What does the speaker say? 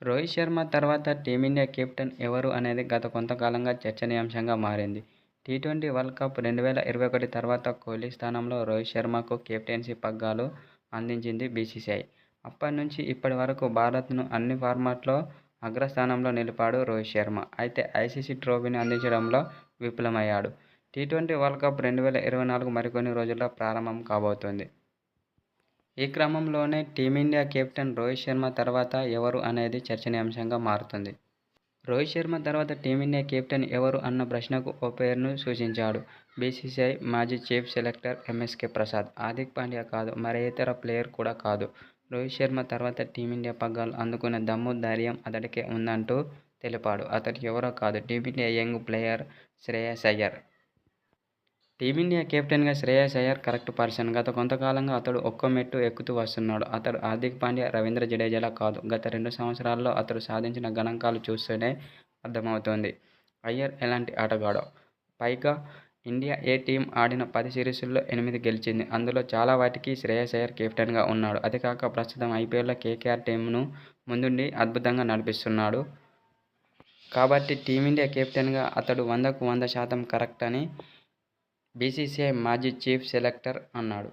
రోహిత్ శర్మ తర్వాత team India captain ఎవరు అనేది గత కొంతకాలంగా చర్చనీయాంశంగా మారింది. టీ20 వరల్డ్ కప్ 2021 తర్వాత కోహ్లీ స్థానంలో రోహిత్ శర్మకు కెప్టెన్సీ పగ్గాలు అందించింది బీసీసీఐ. అప్పటి నుంచి ఇప్పటి వరకు భారత్ను అన్ని ఫార్మాట్లో అగ్రస్థానంలో నిలిపాడు రోహిత్ శర్మ. అయితే ఐసీసీ ట్రోఫీని అందించడంలో విఫలమయ్యాడు. టీ20 వరల్డ్ కప్ 2024 మరికొన్ని రోజుల్లో ప్రారంభం కాబోతోంది. ఈ క్రమంలోనే టీమిండియా కెప్టెన్ రోహిత్ శర్మ తర్వాత ఎవరు అనేది చర్చనీయాంశంగా మారుతుంది. రోహిత్ శర్మ తర్వాత టీమిండియా కెప్టెన్ ఎవరు అన్న ప్రశ్నకు ఓ పేరును సూచించాడు బీసీసీఐ మాజీ chief selector MSK Prasad. Hardik Pandya కాదు, మరే ఇతర ప్లేయర్ కూడా కాదు. రోహిత్ శర్మ తర్వాత టీమిండియా పగ్గాలు అందుకునే దమ్ము, ధైర్యం అతడికే ఉందంటూ తెలిపాడు. అతడు ఎవరో కాదు, team India young player Shreyas Iyer. Team India కెప్టెన్గా శ్రేయస్ అయ్యర్ కరెక్ట్ పర్సన్. గత కొంతకాలంగా అతడు ఒక్కో మెట్టు ఎక్కుతూ వస్తున్నాడు. అతడు హార్దిక్ పాండ్యా, రవీంద్ర జడేజాలా కాదు. గత 2 సంవత్సరాల్లో అతడు సాధించిన గణాంకాలు చూస్తేనే అర్థమవుతోంది అయ్యర్ ఎలాంటి ఆటగాడో. పైగా ఇండియా ఏ టీం ఆడిన 10 సిరీస్ల్లో 8 గెలిచింది. అందులో చాలా వాటికి శ్రేయస్ అయ్యర్ కెప్టెన్గా ఉన్నాడు. అదీకాక ప్రస్తుతం ఐపీఎల్లో కేకేఆర్ టీంను ముందుండి అద్భుతంగా నడిపిస్తున్నాడు. కాబట్టి టీమిండియా కెప్టెన్గా అతడు 100కు 100% కరెక్ట్ అని బీసీసీఐ మాజీ చీఫ్ సెలెక్టర్ అన్నాడు.